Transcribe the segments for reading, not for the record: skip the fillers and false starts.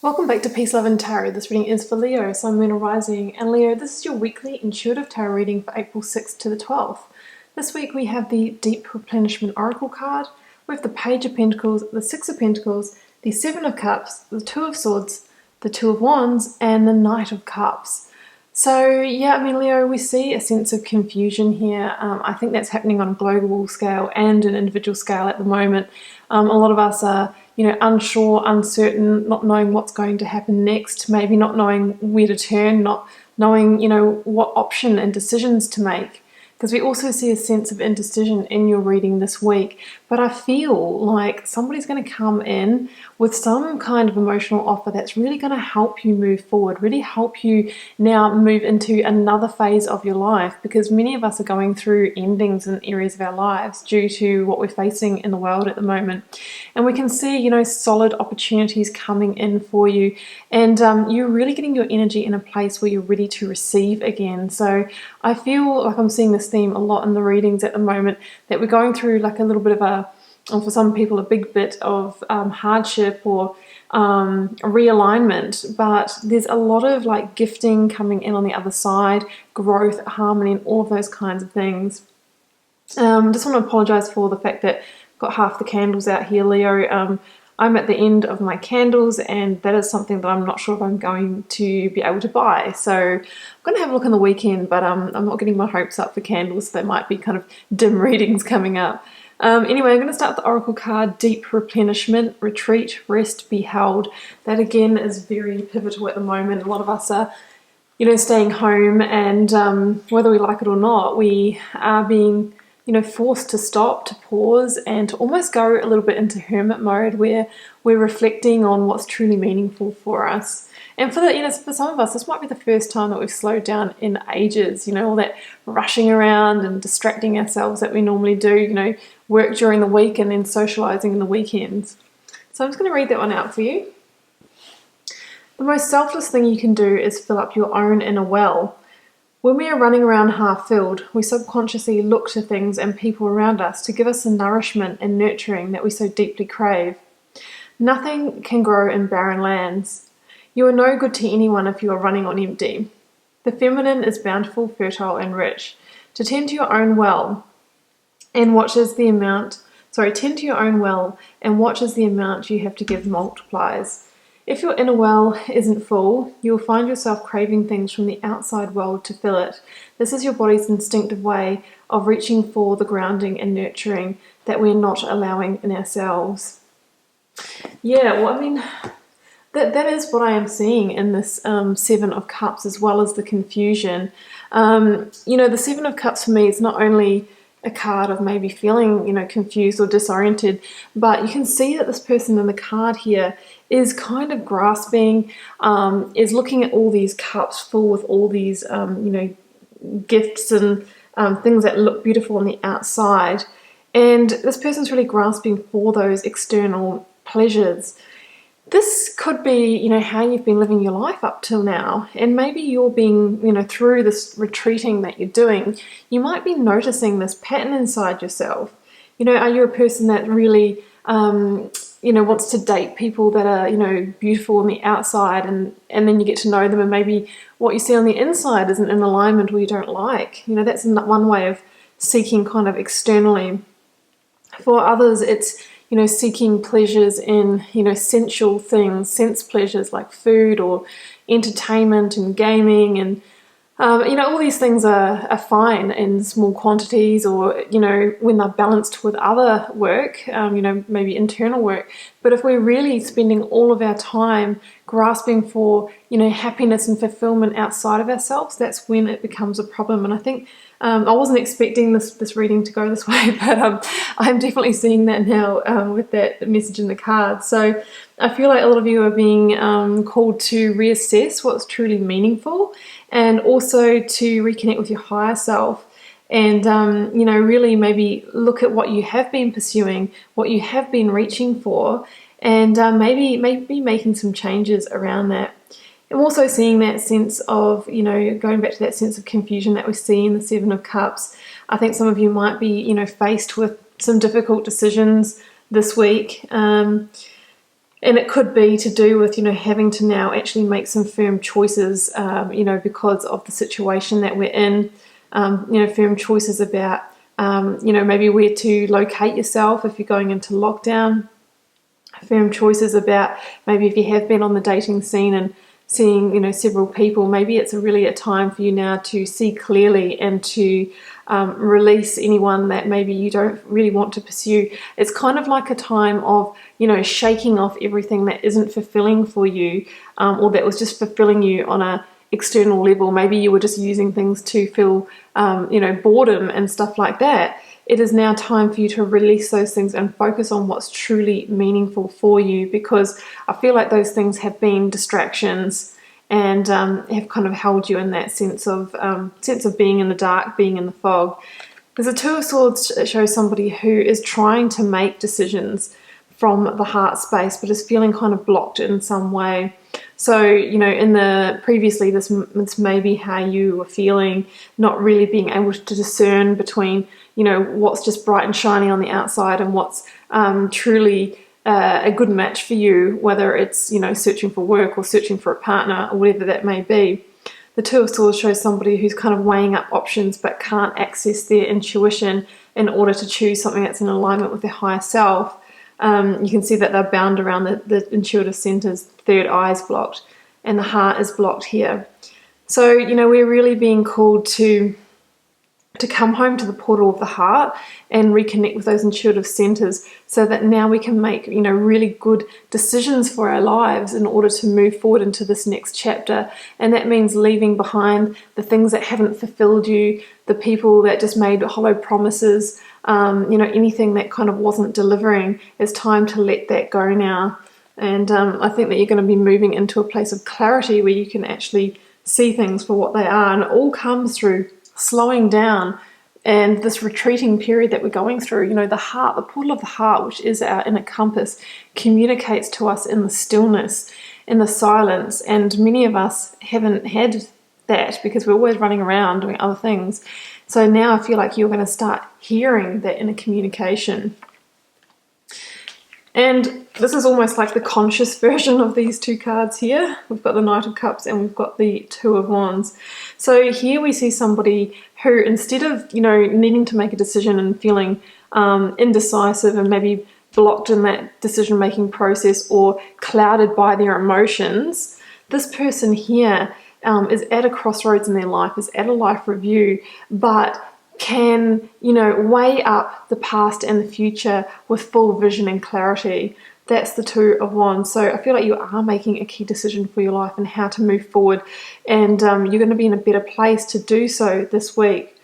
Welcome back to Peace, Love and Tarot. This reading is for Leo, Sun, Moon, or Rising. And Leo, this is your weekly intuitive tarot reading for April 6th to the 12th. This week we have the Deep Replenishment Oracle card. We have the Page of Pentacles, the Six of Pentacles, the Seven of Cups, the Two of Swords, the Two of Wands, and the Knight of Cups. So yeah, Leo, we see a sense of confusion here. I think that's happening on a global scale and an individual scale at the moment. A lot of us are, unsure, uncertain, not knowing what's going to happen next, maybe not knowing where to turn, not knowing, what option and decisions to make. Because we also see a sense of indecision in your reading this week. But I feel like somebody's going to come in with some kind of emotional offer that's really going to help you move forward, really help you now move into another phase of your life. Because many of us are going through endings in areas of our lives due to what we're facing in the world at the moment. And we can see, solid opportunities coming in for you. And you're really getting your energy in a place where you're ready to receive again. So I feel like I'm seeing this theme a lot in the readings at the moment, that we're going through like a little bit of for some people, a big bit of hardship or realignment, but there's a lot of like gifting coming in on the other side, growth, harmony, and all of those kinds of things. Just want to apologize for the fact that I've got half the candles out here, Leo. I'm at the end of my candles, and that is something that I'm not sure if I'm going to be able to buy. So I'm going to have a look on the weekend, but I'm not getting my hopes up for candles. There might be kind of dim readings coming up. Anyway, I'm going to start with the Oracle card, Deep Replenishment, Retreat, Rest, Be Held. That again is very pivotal at the moment. A lot of us are, staying home, and whether we like it or not, we are being forced to stop, to pause, and to almost go a little bit into hermit mode where we're reflecting on what's truly meaningful for us. And for some of us, this might be the first time that we've slowed down in ages, all that rushing around and distracting ourselves that we normally do, work during the week and then socializing in the weekends. So I'm just going to read that one out for you. The most selfless thing you can do is fill up your own inner well. When we are running around half filled, we subconsciously look to things and people around us to give us the nourishment and nurturing that we so deeply crave. Nothing can grow in barren lands. You are no good to anyone if you are running on empty. The feminine is bountiful, fertile, and rich. To tend to your own well and watch as the amount, tend to your own well and watch as the amount you have to give multiplies. If your inner well isn't full, you will find yourself craving things from the outside world to fill it. This is your body's instinctive way of reaching for the grounding and nurturing that we're not allowing in ourselves. Yeah, that is what I am seeing in this Seven of Cups, as well as the confusion. The Seven of Cups for me is not only a card of maybe feeling, confused or disoriented, but you can see that this person in the card here is kind of grasping, is looking at all these cups full with all these, gifts and things that look beautiful on the outside. And this person's really grasping for those external pleasures. This could be, how you've been living your life up till now. And maybe you're being, through this retreating that you're doing, you might be noticing this pattern inside yourself. Are you a person that really, wants to date people that are, beautiful on the outside, and then you get to know them, and maybe what you see on the inside isn't in alignment or you don't like? That's one way of seeking kind of externally. For others, it's seeking pleasures in, sensual things, sense pleasures like food or entertainment and gaming, and all these things are fine in small quantities, or when they're balanced with other work, maybe internal work. But if we're really spending all of our time grasping for happiness and fulfillment outside of ourselves, that's when it becomes a problem. And I think I wasn't expecting this reading to go this way, but I'm definitely seeing that now with that message in the card. So I feel like a lot of you are being called to reassess what's truly meaningful, and also to reconnect with your higher self, and really maybe look at what you have been pursuing, what you have been reaching for, and maybe making some changes around that. I'm also seeing that sense of, going back to that sense of confusion that we see in the Seven of Cups. I think some of you might be, faced with some difficult decisions this week. And it could be to do with, having to now actually make some firm choices, because of the situation that we're in. Firm choices about, maybe where to locate yourself if you're going into lockdown. Firm choices about maybe if you have been on the dating scene and seeing, several people, maybe it's really a time for you now to see clearly and to release anyone that maybe you don't really want to pursue. It's kind of like a time of, shaking off everything that isn't fulfilling for you, or that was just fulfilling you on a external level. Maybe you were just using things to fill, boredom and stuff like that. It is now time for you to release those things and focus on what's truly meaningful for you, because I feel like those things have been distractions and have kind of held you in that sense of being in the dark, being in the fog. There's a Two of Swords that shows somebody who is trying to make decisions from the heart space, but is feeling kind of blocked in some way. So, previously this may be how you were feeling, not really being able to discern between, what's just bright and shiny on the outside and what's truly a good match for you, whether it's, searching for work or searching for a partner or whatever that may be. The Two of Swords shows somebody who's kind of weighing up options but can't access their intuition in order to choose something that's in alignment with their higher self. You can see that they're bound around the intuitive centers. Third eye is blocked and the heart is blocked here. So, we're really being called to come home to the portal of the heart and reconnect with those intuitive centers, so that now we can make, really good decisions for our lives in order to move forward into this next chapter. And that means leaving behind the things that haven't fulfilled you, the people that just made hollow promises, anything that kind of wasn't delivering. It's time to let that go now. And I think that you're going to be moving into a place of clarity where you can actually see things for what they are. And it all comes through slowing down and this retreating period that we're going through. The heart, the portal of the heart, which is our inner compass, communicates to us in the stillness, in the silence. And many of us haven't had that because we're always running around doing other things. So now I feel like you're going to start hearing that inner communication. And this is almost like the conscious version of these two cards here. We've got the Knight of Cups and we've got the Two of Wands. So here we see somebody who, instead of, needing to make a decision and feeling indecisive and maybe blocked in that decision-making process or clouded by their emotions, this person here is at a crossroads in their life, is at a life review, but can, weigh up the past and the future with full vision and clarity. That's the Two of Wands. So I feel like you are making a key decision for your life and how to move forward, and you're going to be in a better place to do so this week.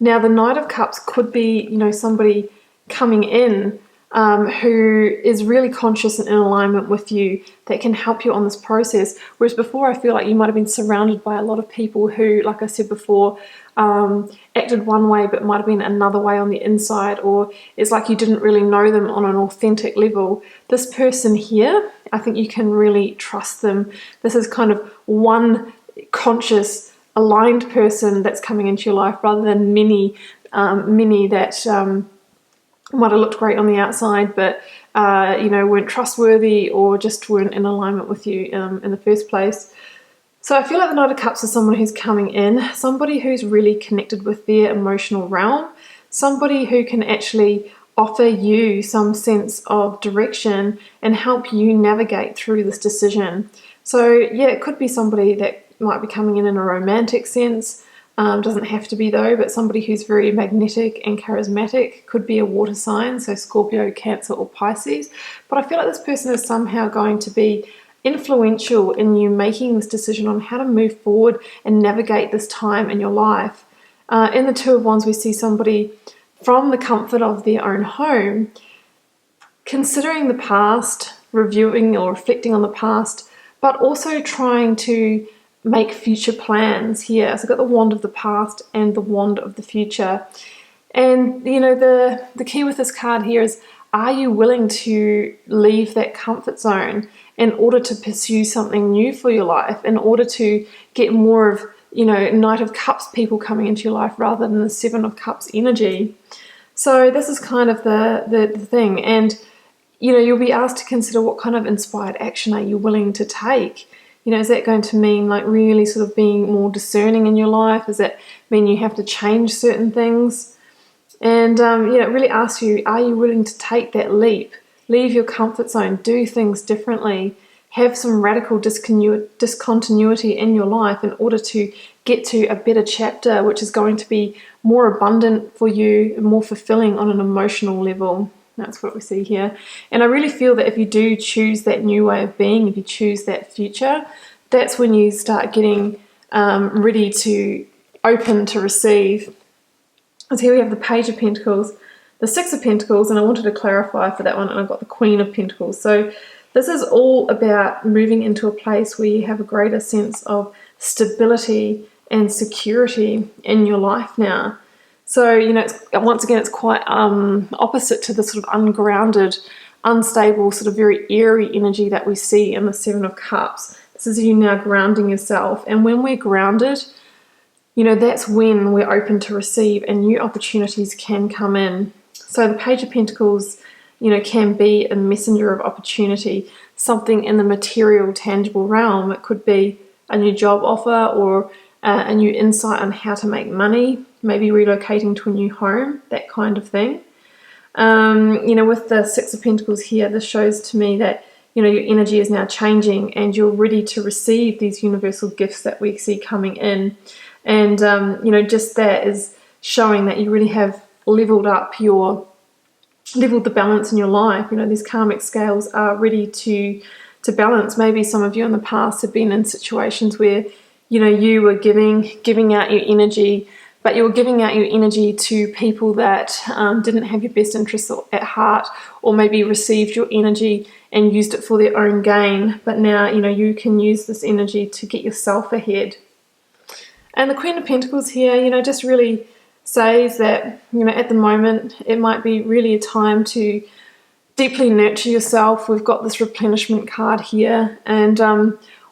Now, the Knight of Cups could be, somebody coming in who is really conscious and in alignment with you, that can help you on this process. Whereas before, I feel like you might have been surrounded by a lot of people who, like I said before, acted one way but might have been another way on the inside, or it's like you didn't really know them on an authentic level. This person here, I think you can really trust them. This is kind of one conscious, aligned person that's coming into your life, rather than many that might have looked great on the outside, but weren't trustworthy or just weren't in alignment with you in the first place. So I feel like the Knight of Cups is someone who's coming in, somebody who's really connected with their emotional realm, somebody who can actually offer you some sense of direction and help you navigate through this decision. So yeah, it could be somebody that might be coming in a romantic sense. Doesn't have to be though, but somebody who's very magnetic and charismatic. Could be a water sign, so Scorpio, Cancer or Pisces. But I feel like this person is somehow going to be influential in you making this decision on how to move forward and navigate this time in your life. In the Two of Wands, we see somebody from the comfort of their own home, considering the past, reviewing or reflecting on the past, but also trying to make future plans here. So I've got the Wand of the past and the Wand of the future. And, the key with this card here is, are you willing to leave that comfort zone in order to pursue something new for your life, in order to get more of, Knight of Cups people coming into your life rather than the Seven of Cups energy? So this is kind of the thing. And, you'll be asked to consider what kind of inspired action are you willing to take. Is that going to mean like really sort of being more discerning in your life? Does that mean you have to change certain things? And it really asks you, are you willing to take that leap? Leave your comfort zone, do things differently, have some radical discontinuity in your life in order to get to a better chapter, which is going to be more abundant for you and more fulfilling on an emotional level. That's what we see here. And I really feel that if you do choose that new way of being, if you choose that future, that's when you start getting ready to open to receive. Because here we have the Page of Pentacles, the Six of Pentacles, and I wanted to clarify for that one, and I've got the Queen of Pentacles. So this is all about moving into a place where you have a greater sense of stability and security in your life now. So, once again, it's quite opposite to the sort of ungrounded, unstable, sort of very airy energy that we see in the Seven of Cups. This is you now grounding yourself. And when we're grounded, that's when we're open to receive and new opportunities can come in. So the Page of Pentacles, can be a messenger of opportunity, something in the material, tangible realm. It could be a new job offer or a new insight on how to make money, maybe relocating to a new home, that kind of thing. With the Six of Pentacles here, this shows to me that, your energy is now changing and you're ready to receive these universal gifts that we see coming in. And, just that is showing that you really have leveled the balance in your life. These karmic scales are ready to balance. Maybe some of you in the past have been in situations where, you were giving out your energy, but you were giving out your energy to people that didn't have your best interests at heart, or maybe received your energy and used it for their own gain. But now, you can use this energy to get yourself ahead. And the Queen of Pentacles here, just really says that, at the moment, it might be really a time to deeply nurture yourself. We've got this replenishment card here, and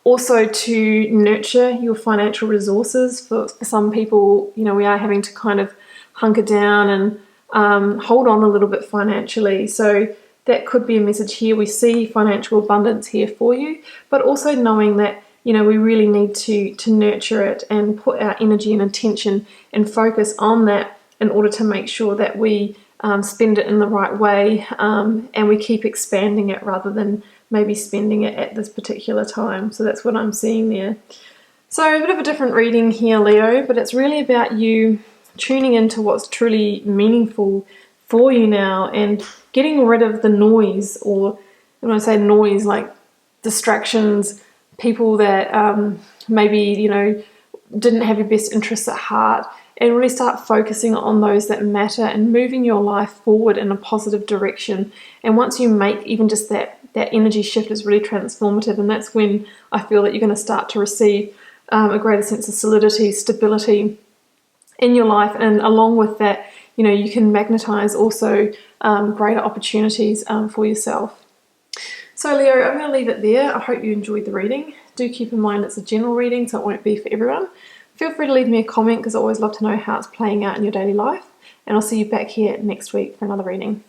also to nurture your financial resources. For some people, we are having to kind of hunker down and hold on a little bit financially. So that could be a message here. We see financial abundance here for you, but also knowing that, we really need to nurture it and put our energy and attention and focus on that in order to make sure that we spend it in the right way, and we keep expanding it rather than maybe spending it at this particular time. So that's what I'm seeing there. So a bit of a different reading here, Leo, but it's really about you tuning into what's truly meaningful for you now and getting rid of the noise, or when I say noise, like distractions, people that maybe, didn't have your best interests at heart, and really start focusing on those that matter and moving your life forward in a positive direction. And once you make even just that energy shift is really transformative, and that's when I feel that you're going to start to receive a greater sense of solidity, stability in your life. And along with that, you can magnetize also greater opportunities for yourself. So Leo, I'm going to leave it there. I hope you enjoyed the reading. Do keep in mind it's a general reading, so it won't be for everyone. Feel free to leave me a comment because I always love to know how it's playing out in your daily life. And I'll see you back here next week for another reading.